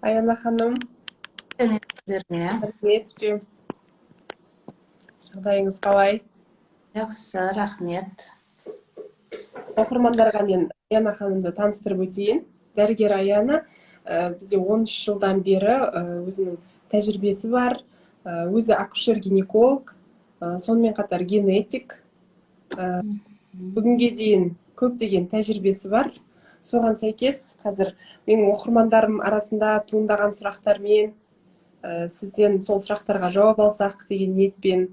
Аяна ханым, Сәлеметсіздерме? рахмет. Жағдайыңыз қалай? Жақсы, рахмет. Оқырмандарға мен Аяна ханымды таныстырып өтейін. Дәрігер Аяна бізде 13 жылдан бері өзінің тәжірибесі бар. Өзі акушер-гинеколог, сонымен қатар генетик. Бүгінге дейін көптеген тәжірибесі бар. Соған сәйкес қазір менің оқырмандарым арасында туындаған сұрақтармен сізден сол сұрақтарға жауап алсақ деген ниетпен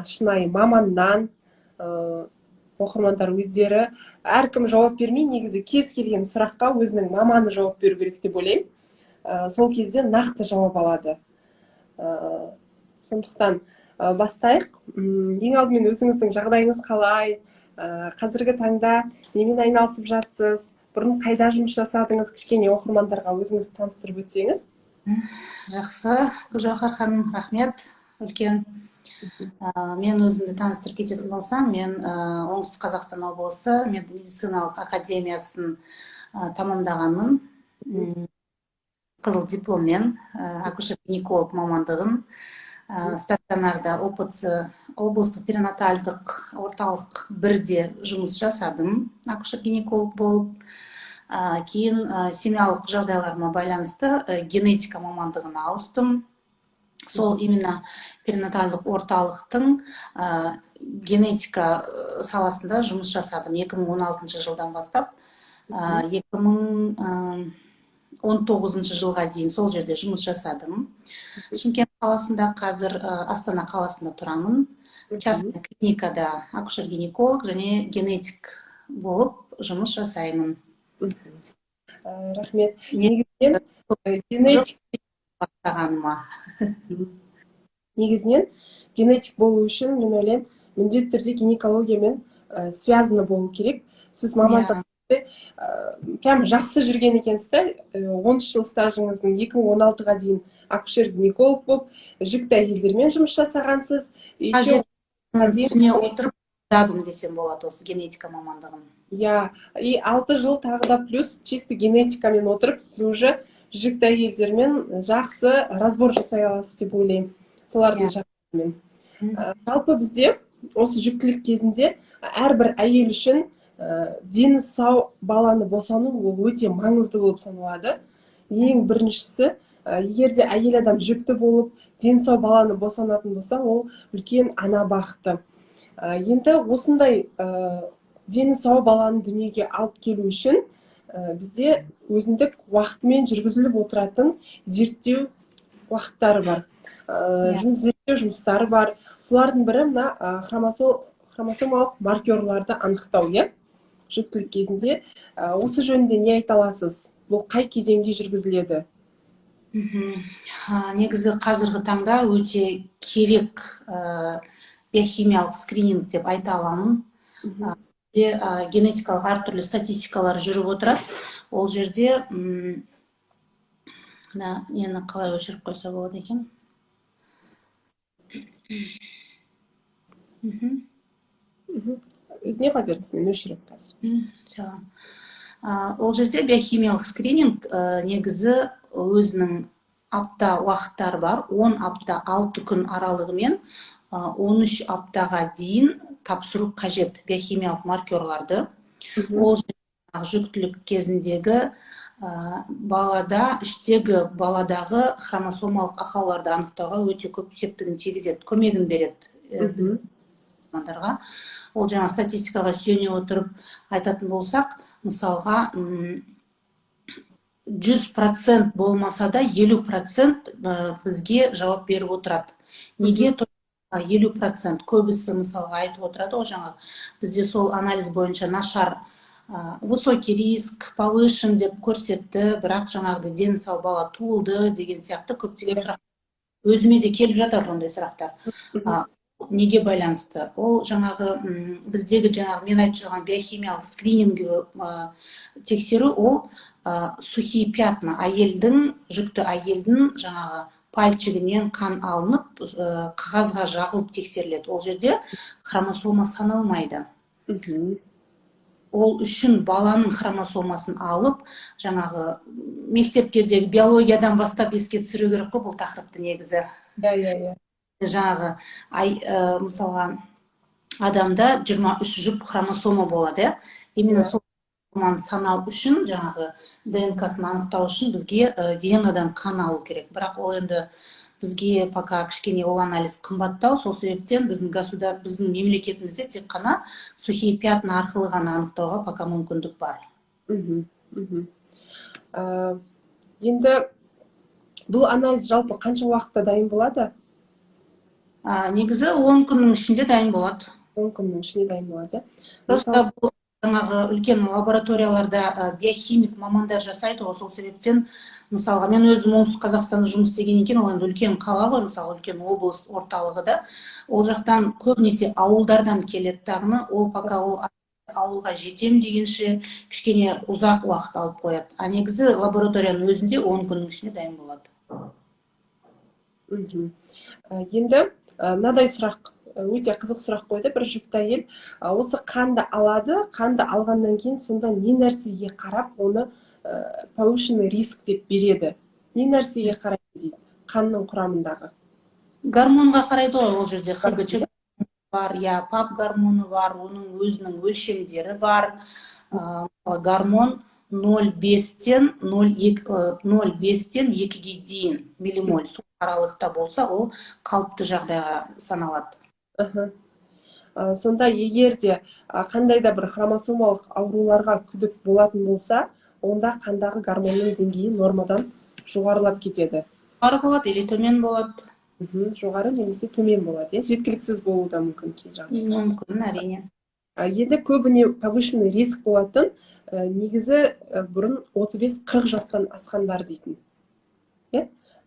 шынайы маманнан оқырмандар өздері әркім жауап бермей, негізі кез келген сұраққа өзінің маманы жауап беру керек деп ойлаймын. Сол кезде нақты жауап алады. Сондықтан бастайық. Ең алдымен өзіңіздің жағдайыңыз қалай? Қазіргі таңда немен айналысып жатсыз? Бұрын қайда жұмыс жасадыңыз? Кішкене оқырмандарға өзіңізді таныстырып өтсеңіз. Жақсы, Гүлжауһар ханым, рахмет. Үлкен. Мен өзімді таныстырып кететін болсам, мен Оңтүстік Қазақстан облысы медициналық академиясын тамамдағанмын. Қызыл дипломмен акушер-гинеколог мамандығын стационарда ОПЦ облыстық перинатальдық орталық 1-де жұмыс жасадым, акушер-гинеколог болып. Кейін семьялық жағдайларыма байланысты генетика мамандығына ауыстым. Сол именно перинатальдық орталықтың генетика саласында жұмыс жасадым 2016 жылдан бастап. 2019 жылға дейін сол жерде жұмыс жасадым. Шымкент қаласында, қазір Астана қаласында тұрамын. Частный клиникада акушер-гинеколог және генетик болып жұмыс жасаймын. Рахмет. Негізінен генетик болу үшін, мен ойлаймын, міндетті түрде гинекологиямен связаны болу керек. Сіз мамандықты прям жақсы жүрген екенсіз. 13 жыл стажыңыздың 2016-ға дейін акушер-гинеколог болып, жүкті әйелдермен жұмыс жасағансыз. Түсіне отырып дадым десем болады осы генетика мамандығын. И 6 жыл тағы да плюс чисто генетикамен отырып, сіз уже жүкті әйелдермен жақсы разбор жасай аласыз деп ойлаймын. Солардың жағдайымен. Жалпы бізде осы жүктілік кезінде әрбір әйел үшін дені сау баланы босану ол өте маңызды болып саналады. Ең біріншісі, егер де әйел адам жүкті болып, дені сау баланы босанатын болса, ол үлкен ана бақыты. Енді осындай дені сау баланы дүниеге алып келу үшін бізде өзіндік уақытымен жүргізіліп отыратын зерттеу уақыттары бар. Зерттеу жұмыстары бар. Солардың бірі мына хромосомалық маркерларды анықтау, жүктілік кезінде. Осы жөнінде не айта аласыз? Бұл қай кезеңде жүргізіледі? Негізі қазіргі таңда өте керек биохимиялық скрининг деп айта аламын. Генетикалық әртүрлі статистикалар жүріп отырады. Ол жерде нені қалай өшіріп қойса болады екен? Не қабердіңіз, мен өшіріп қазір. Ол жерде биохимиялық скрининг негізі өзінің апта уақыттары бар. 10 апта 6 күн аралығымен 13 аптаға дейін тапсыру қажет биохимиялық маркерларды. Ол жүктілік кезіндегі балада, іштегі баладағы хромосомалық ақауларды анықтауға өте көп септігін тигізеді, көмегін береді біз мамандарға. Ол жаңа статистикаға сүйене отырып айтатын болсақ, мысалға 100% болмаса да 50% бізге жауап беріп отырады. Неге 50%? Көбісі мысалға айтып отырады, ол жаңа бізде сол анализ бойынша нашар высокий риск, повышен деп көрсетті, бірақ жаңағыдай дені сау бала туылды деген сияқты көптеген сұрақ. Өзіме де келіп жатыр ондай сұрақтар. Неге байланысты? Ол жаңағы біздегі жаңағы мен айтып жүрген биохимиялық скринингі тексеру, ол сухие пятна, жүкті әйелдің жаңағы пальчигінен қан алынып, қағазға жағылып тексеріледі. Ол жерде хромосома саналмайды. ол үшін баланың хромосомасын алып, жаңағы мектеп кездегі биологиядан бастап еске түсіру керек қой бұл тақырыпты негізі. Иә. Жаңағы мысалға адамда 23 жұп хромосома болады, именно сол хромосоманы санау үшін, жаңағы ДНК-сын анықтау үшін бізге венадан қан алу керек. Бірақ ол енді бізге пока кішкене ол анализ қымбаттау, сол себептен біздің мемлекетімізде тек қана сухие пятна арқылы ғана анықтауға пока мүмкіндік бар. Енді бұл анализ жалпы қанша уақытта дайын болады? Негізі 10 күннің ішінде дайын болады. 10 күннің ішінде дайын болады. Просто бұл жаңағы үлкен лабораторияларда биохимик мамандар жасайды ғой, сол себептен мысалға мен өзім оңтүстік Қазақстанда жұмыс істегеннен кейін, ол енді үлкен қала ғой, мысалы үлкен облыс орталығы да, ол жақтан көбінесе ауылдардан келеді тағыны, ол пока ол ауылға жетем дегенше кішкене ұзақ уақыт алып қояды. Негізі лабораторияның өзінде 10 күннің ішінде дайын болады. Енді мынадай сұрақ, өте қызық сұрақ қойды бір жүкті әйел. Осы қанды алады, қанды алғаннан кейін сонда не нәрсеге қарап оны повышенный риск деп береді? Не нәрсеге қарайды дейді, қанның құрамындағы? Гормонға қарайды ғой, ол жерде ХГЧ бар, ПАП гормоны бар, оның өзінің өлшемдері бар. Гормон 0,5-тен 2-ге дейін миллимоль сол аралықта болса, ол қалыпты жағдайға саналады. Сонда егер де қандай да бір хромосомалық ауруларға күдік болатын болса, онда қандағы гормонның деңгейі нормадан жоғарылап кетеді. Жоғары болады или төмен болады? Жоғары немесе төмен болады. Жеткіліксіз болуы да мүмкін кей жағдайда. Мүмкін, әрине. Енді көбіне повышенный риск болатын негізі бұрын 35-40 жастан асқандар дейтін.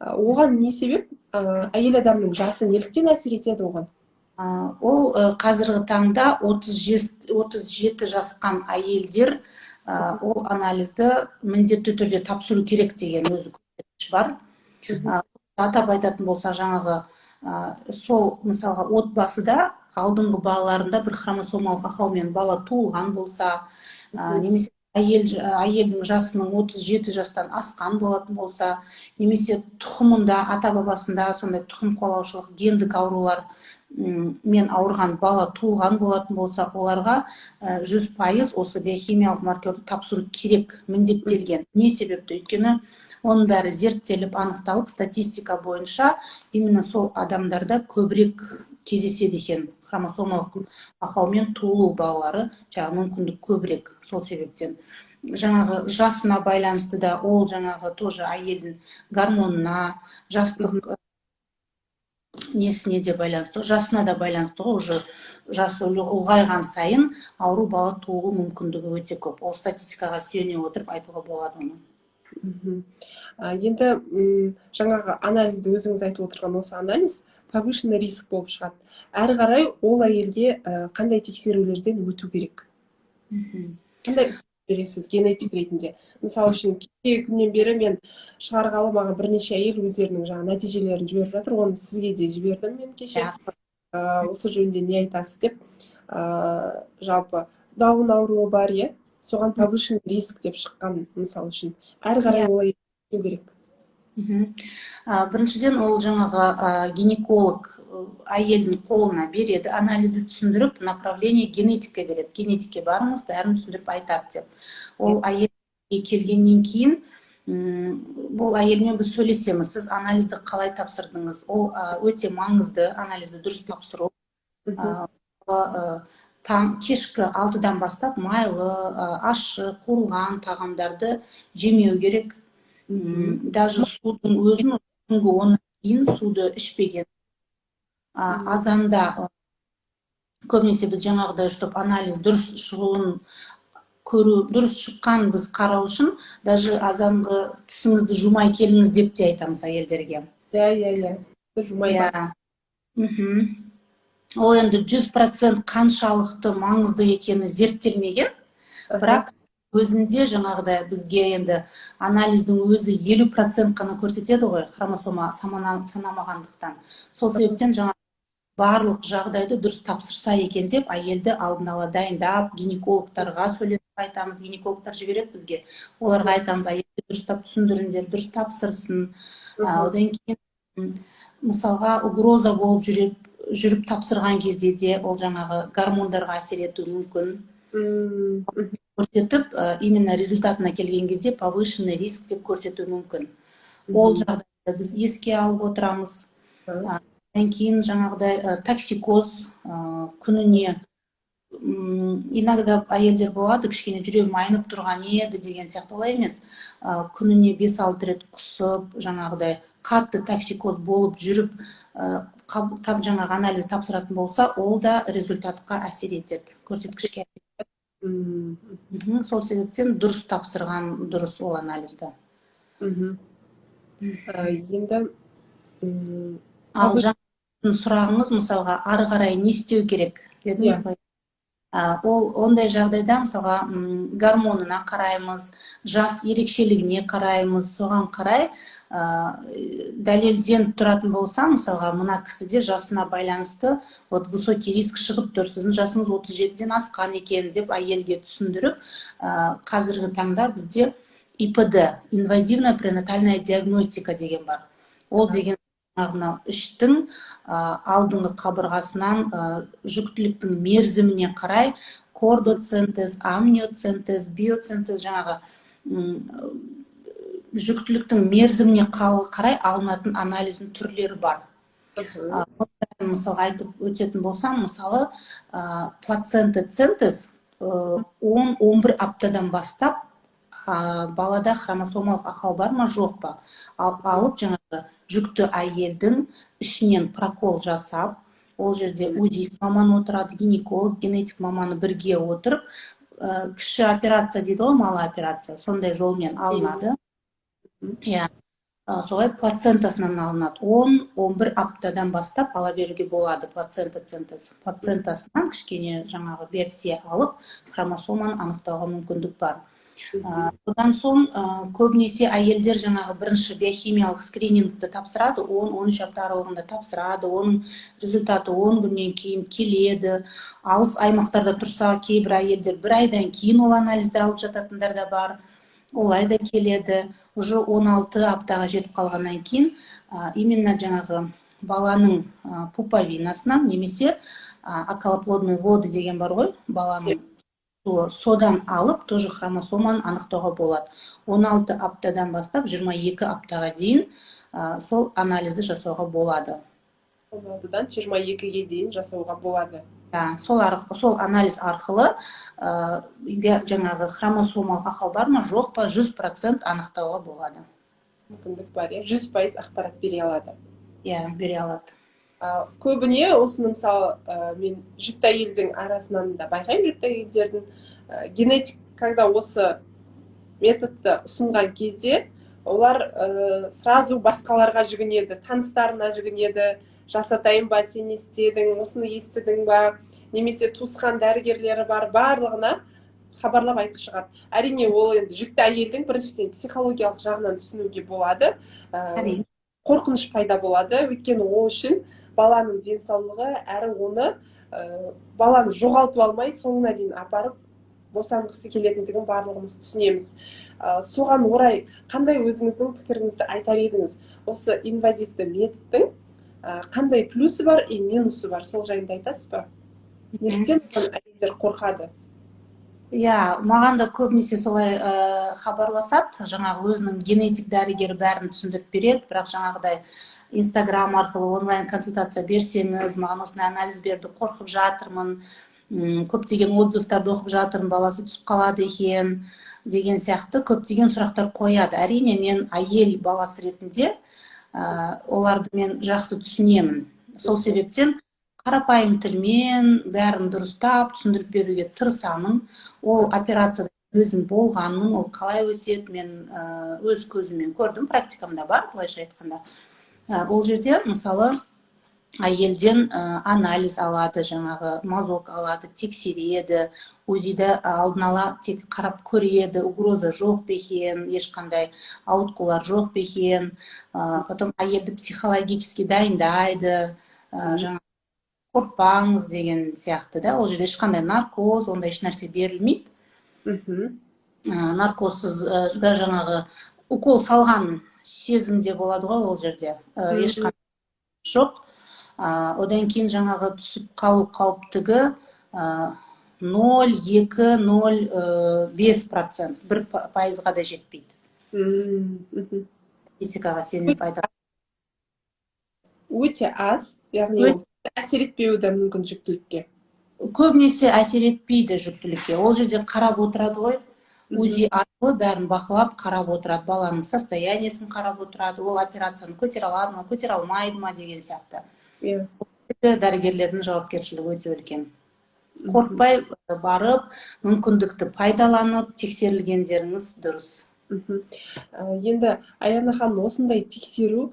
Оған не себеп? Әйел адамның жасы неліктен әсер етеді оған? Ол қазіргі таңда 37 жасқан әйелдер ол анализді міндетті түрде тапсыру керек деген өзі көрсеткіш бар. Атап айтатын болса, жаңағы сол мысалға отбасыда алдыңғы балаларында бір хромосомалық ақаумен бала туылған болса, немесе әйелдің жасының 37 жастан асқан болатын болса, немесе тұқымында, ата-бабасында сондай тұқым қуалаушылық гендік аурулар мен ауырған бала туылған болатын болса, оларға 100% осы биохимиялық маркерді тапсыру керек, міндеттелген. Не себепті? Өйткені оның бәрі зерттеліп, анықталып, статистика бойынша именно сол адамдарда көбірек кездеседі екен. Хромосомалық ақаумен туылу балалары мүмкіндік көбірек, сол себептен. Жаңағы жасына байланысты да, ол жаңағы тоже әйелдің гормонына, жастық несіне де байланысты, жасына да байланысты ғой, уже жасы ұлғайған сайын ауру бала туылу мүмкіндігі өте көп. Ол статистикаға сүйене отырып айтуға болады оны. Енді жаңағы анализді өзіңіз айтып отырған осы анализ повышенный риск болып шығады. Әрі қарай ол әйелге қандай тексерулерден өту керек? Қандай ұсыныс бересіз генетик ретінде? Мысалы үшін кеше күннен бері мен шығарғалы маған бірнеше әйел өздерінің жаңа нәтижелерін жіберіп жатыр. Оны сізге де жібердім мен кеше. Осы жөнінде не айтасыз деп. Жалпы даун ауруы бар, соған повышенный риск деп шыққан, мысалы үшін. Әрі қарай олай өту керек. Біріншіден ол жаңағы гинеколог әйелдің қолына береді, анализді түсіндіріп, направление генетика береді. Генетикке барыңыз, бәрін түсіндіріп айтады деп. Ол әйелге келгеннен кейін, бұл әйелмен біз сөйлесеміз, сіз анализді қалай тапсырдыңыз? Ол өте маңызды, анализді дұрыс тапсыру. Кешкі 6-дан бастап майлы, ащы, қуырылған тағамдарды жемеу керек. Даже судың өзін, түнгі 10-нан кейін суды ішпеген. Азанда көбінесе біз жаңағыдай чтобы анализ дұрыс шығуын көру, дұрыс шыққан біз қарау үшін, даже азанғы тісіңізді жумай келіңіз деп те айтамыз әйелдерге. Жумай. Ол енді 100% қаншалықты маңызды екені зерттелмеген, бірақ өзінде жаңағыдай бізге енді анализдің өзі 50% қана көрсетеді ғой, хромосома санамағандықтан. Сол себептен жаңа барлық жағдайды дұрыс тапсырса екен деп әйелді алдын ала дайындап, гинекологтарға сөйлесіп айтамыз, гинекологтар жібереді бізге. Оларға айтамыз, әйелді дұрыстап түсіндіріңдер, дұрыс тапсырсын. Одан кейін мысалға угроза болып жүріп тапсырған кезде де ол жаңағы гормондарға әсер етуі мүмкін. Көрсетіп, именно результатына келген кезде повышенный риск деп көрсетуі мүмкін. Ол жағдайды біз еске алып отырамыз. Одан кейін жаңағыдай токсикоз күніне иногда әйелдер болады, кішкене жүрегім айнып тұрған еді деген сияқты олай емес. Күніне 5-6 рет құсып, жаңағыдай қатты токсикоз болып жүріп, жаңағы анализ тапсыратын болса, ол да результатқа әсер етеді, көрсеткішке. Сол себептен дұрыс тапсырған дұрыс ол анализді. Енді ал жаңағы сұрағыңыз мысалға ары қарай не істеу керек дедіңіз ғой. Ол ондай жағдайда мысалға гормонына қараймыз, жас ерекшелігіне қараймыз, соған қарай дәлелден тұратын болса, мысалға мына кісіде жасына байланысты высокий риск шығып тұр, сіздің жасыңыз 37-ден асқан екен деп әйелге түсіндіріп, қазіргі таңда бізде ИПД, инвазивная пренатальная диагностика деген бар. Ол деген іштің алдыңғы қабырғасынан жүктіліктің мерзіміне қарай кордоцентез, амниоцентез, биоцентез, жаңағы жүктіліктің мерзіміне қарай алынатын анализдің түрлері бар. Мысалға айтып өтетін болсам, мысалы плацентоцентез 10-11 аптадан бастап балада хромосомалық ақау бар ма, жоқ па, алып жаңағы жүкті әйелдің ішінен прокол жасап, ол жерде УЗИст маман отырады, гинеколог, генетик маманы бірге отырып, кіші операция дейді ғой, малы операция, сондай жолмен алынады. Солай плацентасынан алынады. 10-11 аптадан бастап ала беруге болады плацентоцентез. Плацентасынан кішкене жаңағы биопсия алып, хромосоманы анықтауға мүмкіндік бар. Одан соң көбінесе әйелдер жаңағы бірінші биохимиялық скринингті тапсырады, 10-13 апта аралығында тапсырады, оның результаты 10 күннен кейін келеді. Алыс аймақтарда тұрса, кейбір әйелдер 1 айдан кейін ол анализді алып жататындар да бар, олай да келеді. Уже 16 аптаға жетіп қалғаннан кейін именно жаңағы баланың пуповинасынан немесе околоплодной воды деген бар ғой, баланың содан алып, тоже хромосоманы анықтауға болады. 16 аптадан бастап 22 аптаға дейін сол анализді жасауға болады. 16-дан 22-ге дейін жасауға болады. Сол анализ арқылы жаңағы хромосомалық ақау бар ма, жоқ па, 100% анықтауға болады. Мүмкіндік бар, 100% ақпарат бере алады. Бере алады. Көбіне осыны мысалы мен жүкті әйелдің арасынан да байқаймын, жүкті әйелдердің генетик, когда осы методты ұсынған кезде, олар сразу басқаларға жүгінеді, таныстарына жүгінеді, жасатайын ба, сен естедің, осыны естідің ба, немесе туысқан дәрігерлері бар, барлығына хабарлап айтып шығады. Әрине ол енді жүкті әйелдің біріншіден психологиялық жағынан түсінуге болады, қорқыныш пайда болады, өйткені ол үшін баланың денсаулығы, әрі оны баланы жоғалтып алмай, соңына дейін апарып босанғысы келетіндігін барлығымыз түсінеміз. Соған орай қандай өзіңіздің пікіріңізді айтар едіңіз? Осы инвазивті методтың қандай плюсы бар и минусы бар, сол жайында айтасыз ба? Неліктен әйелдер қорқады? Маған да көбінесе солай хабарласады, жаңағы өзінің генетик дәрігері бәрін түсіндіріп береді, бірақ жаңағыдай Инстаграм арқылы онлайн консультация берсеңіз, маған осындай анализ берді, қорқып жатырмын, көптеген отзывтарды оқып жатырмын, баласы түсіп қалады екен деген сияқты көптеген сұрақтар қояды. Әрине мен әйел баласы ретінде оларды мен жақсы түсінемін. Сол себептен қарапайым тілмен бәрін дұрыстап түсіндіріп беруге тырысамын. Ол операцияда өзім болғанмын, ол қалай өтеді, мен өз көзіммен көрдім, практикамда бар, былайша айтқанда. Ол жерде мысалы әйелден анализ алады, жаңағы мазок алады, тексереді, УЗИді алдын ала тек қарап көреді, угроза жоқ па екен, ешқандай ауытқулар жоқ па екен, потом әйелді психологически дайындайды, жаңағы қорықпаңыз деген сияқты да. Ол жерде ешқандай наркоз, ондай еш нәрсе берілмейді. Наркозсыз жаңағы укол салған сезімде болады ғой ол жерде. Ешқандай жоқ. Одан кейін жаңағы түсіп қалу қауіптігі 0,2-0,5%, 1%-ға да жетпейді. Статистикаға сеніп айтады. Өте аз, яғни әсер етпеуі де мүмкін жүктілікке. Көбінесе әсер етпейді жүктілікке. Ол жерде қарап отырады ғой. УЗИ арқылы бәрін бақылап қарап отырады. Баланың состояниесін қарап отырады. Ол операцияны көтере алады ма, көтере алмайды ма деген сияқты. Дәрігерлердің жауапкершілігі өте үлкен. Қорықпай барып, мүмкіндікті пайдаланып, тексерілгендеріңіз дұрыс. Енді Аяна ханым, осындай тексеру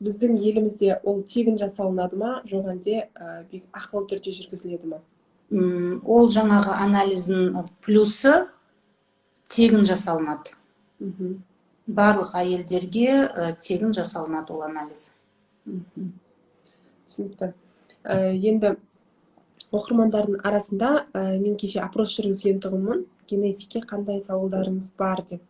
біздің елімізде ол тегін жасалынады ма, жоқ әлде ақылы түрде жүргізіледі ма? Ол жаңағы анализдің плюсы тегін жасалынады. Барлық әйелдерге тегін жасалынады ол анализ. Түсінікті. Енді оқырмандардың арасында мен кеше опрос жүргізген тұғынмын, генетикке қандай сауалдарыңыз бар деп.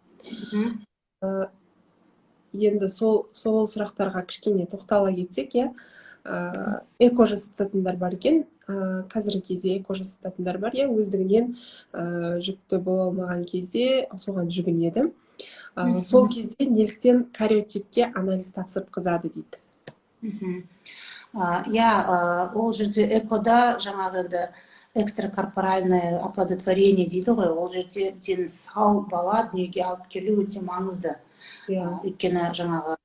Енді сол сұрақтарға кішкене тоқтала кетсек, эко жасататындар бар екен. Қазіргі кезде эко жасататындар бар, өздігінен жүкті бола алмаған кезде соған жүгінеді. Сол кезде неліктен кариотипке анализ тапсыртқызады дейді. Ол жерде экода жаңағы экстракорпоральное оплодотворение дейді ғой, ол жерде дені сау бала дүниеге алып келу өте маңызды. Өйткені жаңағы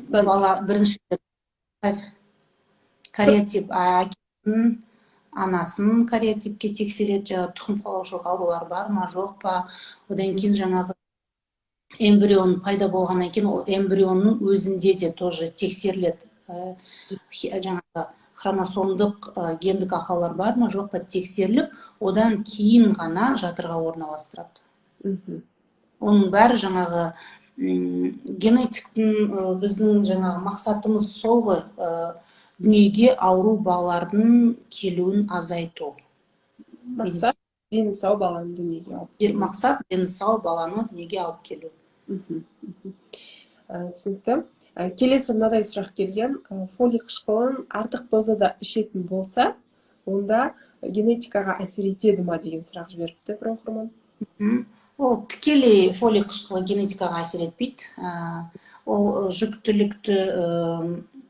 бала бірінші кариотип әкесін, анасын кариотипке тексереді, тұқым қуалаушылық аурулар бар ма, жоқ па. Одан кейін жаңағы эмбрион пайда болғаннан кейін ол эмбрионның өзінде де тоже тексеріледі. Жаңағы хромосомдық гендік ақаулар бар ма, жоқ па тексеріліп, одан кейін ғана жатырға орналастырады. Оның бәрі жаңағы генетиктің біздің жаңағы мақсатымыз сол ғой, дүниеге ауру балалардың келуін азайту. Мақсат дені сау баланы дүниеге алып келу. Мақсат дені сау баланы дүниеге алып келу. Түсінікті. Келесі мынадай сұрақ келген. Фолий қышқылын артық дозада ішетін болса, онда генетикаға әсер етеді ма деген сұрақ жіберіпті бір оқырман. Ол тікелей фолий қышқылы генетикаға әсер етпейді. Ол жүктілікті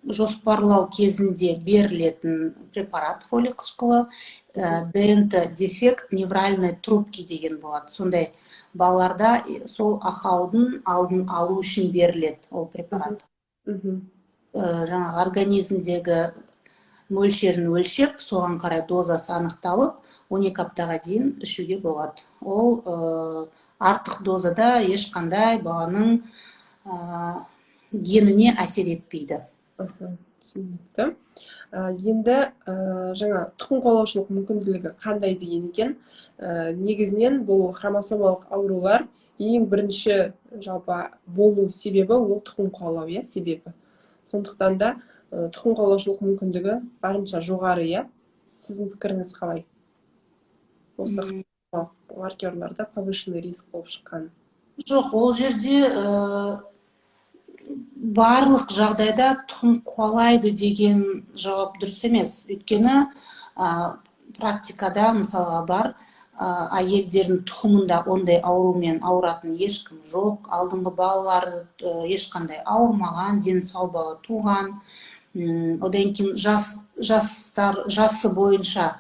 жоспарлау кезінде берілетін препарат фолий қышқылы. ДНТ дефект невральной трубки деген болады. Сондай балаларда сол ақаудың алдын алу үшін беріледі ол препарат. Жаңағы организмдегі мөлшерін өлшеп, соған қарай дозасы анықталып, 12 аптаға дейін ішуге болады. Ол артық дозада ешқандай баланың геніне әсер етпейді. Түсінікті. Енді жаңа тұқым қуалаушылық мүмкінділігі қандай деген екен? Негізінен бұл хромосомалық аурулар ең бірінші жалпы болу себебі ол тұқым қуалау себебі. Сондықтан да тұқым қуалаушылық мүмкіндігі барынша жоғары. Сіздің пікіріңіз қалай? Осы маркерларда повышенный риск болып шыққан. Жоқ, ол жерде барлық жағдайда тұқым қуалайды деген жауап дұрыс емес. Өйткені практикада мысалға бар, әйелдердің тұқымында ондай аурумен ауыратын ешкім жоқ. Алдыңғы балалары ешқандай ауырмаған, дені сау бала туған. Одан кейін жасы бойынша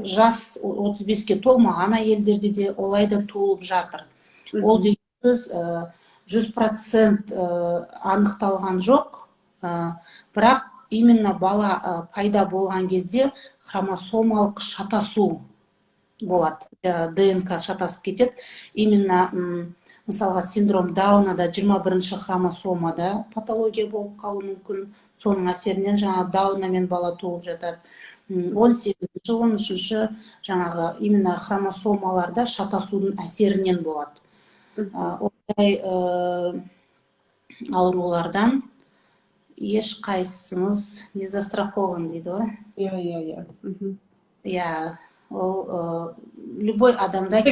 жас 35-ке толмаған әйелдерде де олай да туылып жатыр. Ол деген сөз 100% анықталған жоқ, бірақ именно бала пайда болған кезде хромосомалық шатасу болады. ДНК шатасып кетеді. Именно мысалға синдром Даунада 21-ші хромосомада патология болып қалу мүмкін. Соның әсерінен жаңағы Даунамен бала туылып жатады. 18-ші, 13-ші жаңағы именно хромосомаларда шатасудың әсерінен болады. Ондай аурулардан ешқайсымыз не застрахован дейді ғой. Иә. Иә, ол любой адамда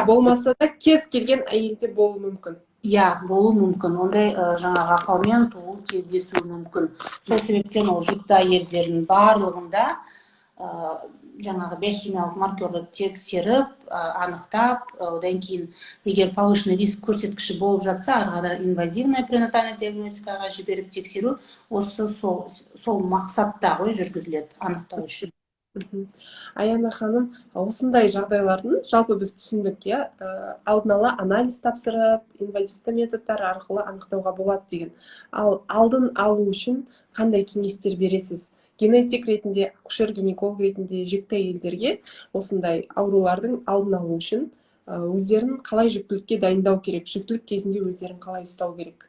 болмаса да кез келген әйелде болуы мүмкін. Иә, болуы мүмкін. Ондай жаңағы ақаумен туу кездесуі мүмкін. Сол себептен ол жүкті әйелдердің барлығында жаңағы биохимиялық маркерді тексеріп, анықтап, одан кейін егер повышенный риск көрсеткіші болып жатса, ары қарай инвазивная пренатальная диагностикаға жіберіп тексеру осы сол мақсатта ғой жүргізіледі, анықтау үшін. Аяна ханым, осындай жағдайлардың жалпы біз түсіндік, иә, алдын ала анализ тапсырып, инвазивті методтар арқылы анықтауға болады деген. Ал алдын алу үшін қандай кеңестер бересіз? Генетик ретінде, акушер-гинеколог ретінде жүкті әйелдерге осындай аурулардың алдын алу үшін өздерін қалай жүктілікке дайындау керек, жүктілік кезінде өздерін қалай ұстау керек?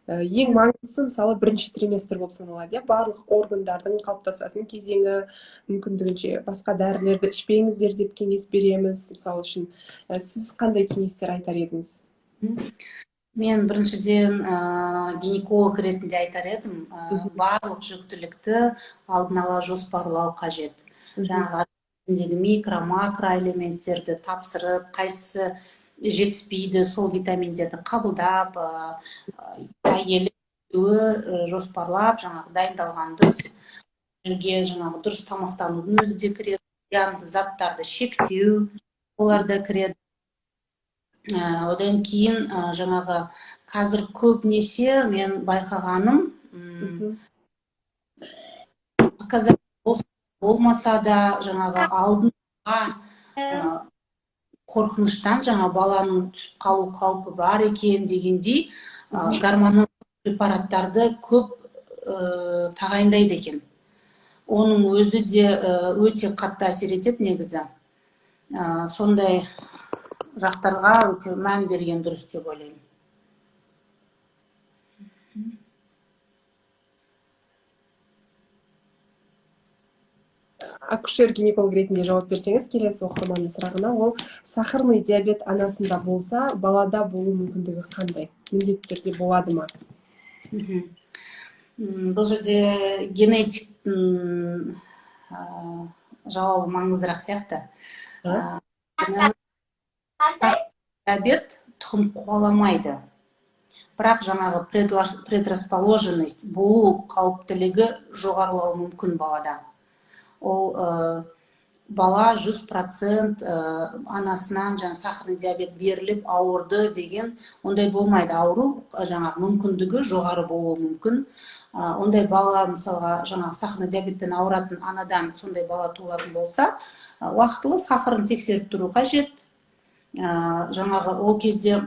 Ең маңыздысы мысалы бірінші триместр болып саналады, барлық органдардың қалыптасатын кезеңі, мүмкіндігінше басқа дәрілерді ішпеңіздер деп кеңес береміз, мысалы үшін. Сіз қандай кеңестер айтар едіңіз? Мен біріншіден гинеколог ретінде айтар едім, барлық жүктілікті алдын ала жоспарлау қажет. Жаңағы микро, макро элементтерді тапсырып, қайсысы жетіспейді, сол витаминдерді қабылдап, әйелі жоспарлап, жаңағы дайындалған дұрыс, жаңағы дұрыс тамақтанудың өзі де кіреді, зиянды заттарды шектеу, олар да кіреді. Одан кейін жаңағы қазір көбінесе мен байқағаным, болмаса да жаңағы алдынға қорқыныштан жаңа баланың түсіп қалу қаупі бар екен дегендей гормонал препараттарды көп тағайындайды екен. Оның өзі де өте қатты әсер етеді негізі. Сондай жақтарға өте мән берген дұрыс деп ойлаймын. Акушер-гинеколог ретінде жауап берсеңіз, келесі оқырманның сұрағына, ол сахарный диабет анасында болса, балада болу мүмкіндігі қандай? Міндетті түрде болады ма? Бұл жерде генетиктің жауабы маңыздырақ сияқты. Диабет тұқым қуаламайды. Бірақ жаңағы предрасположенность болу қауіптілігі жоғарылауы мүмкін балада. Ол бала 100% анасынан сахарный диабет беріліп ауырды деген ондай болмайды. Ауру жаңағы мүмкіндігі жоғары болуы мүмкін. Ондай бала мысалға жаңағы сахарный диабетпен ауыратын анадан сондай бала туылатын болса, уақытылы сахарын тексеріп тұру қажет. Жаңағы ол кезде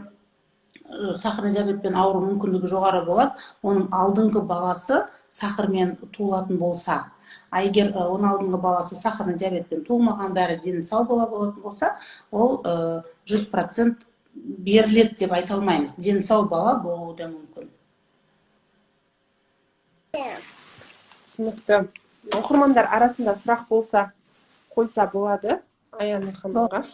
сахарный диабетпен ауыру мүмкіндігі жоғары болады. Оның алдыңғы баласы сахармен туылатын болса, а егер оның алдыңғы баласы сахарный диабетпен туылмаған, бәрі дені сау болатын болса, ол 100% беріледі деп айта алмаймыз. Дені сау бала болуы да мүмкін. Түсінікті. Оқырмандар арасында сұрақ болса, қойса болады Аяна ханымға.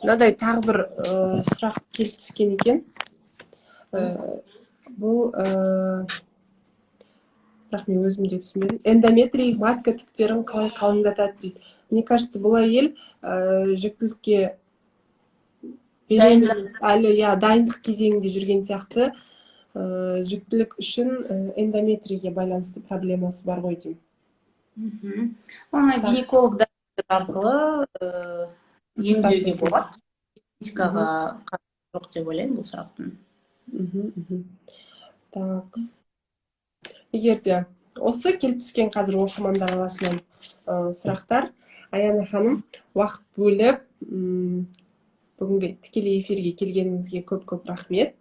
Мынадай тағы бір сұрақ келіп түскен екен. Бұл бірақ мен өзім де түсінбедім. Эндометрий матка түктерін қалай қалыңдатады дейді. Мне кажется, бұл әйел жүктілікке әлі дайындық кезеңінде жүрген сияқты, жүктілік үшін эндометрийге байланысты проблемасы бар ғой деймін. Оны гинеколог арқылы емдеуге болады. Генетикаға қатысы жоқ деп ойлаймын бұл сұрақтың. Так. Егерде осы келіп түскен қазір оқырмандар арасынан сұрақтар, Аяна ханым, уақыт бөліп, бүгінгі тікелей эфирге келгеніңізге көп-көп рахмет.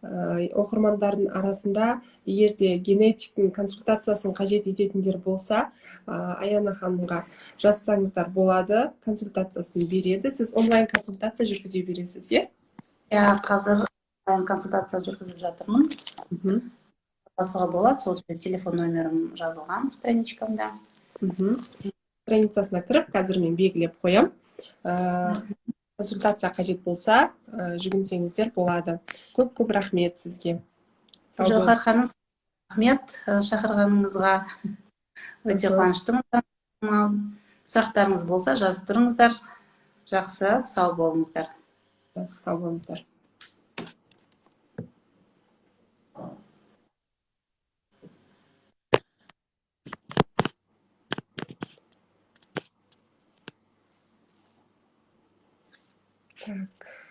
Оқырмандардың арасында егерде генетиктің консультациясын қажет ететіндер болса, Аяна ханымға жазсаңыздар болады, консультациясын береді. Сіз онлайн консультация жүргізе бересіз, е? Қазір онлайн консультация жүргізіп жатырмын. Басыға болады, сол телефон номерім жазылған страничкамда. страницасына кіріп, қазір мен белгілеп қоям. Консультация қажет болса, жүгінсеңіздер болады. Көп рахмет сізге. Жауһар ханым, рахмет шақырғаныңызға. Өте қуаныштымын. Сұрақтарыңыз болса жазып тұрыңыздар. Жақсы, сау болыңыздар. Сау болыңыздар. Так.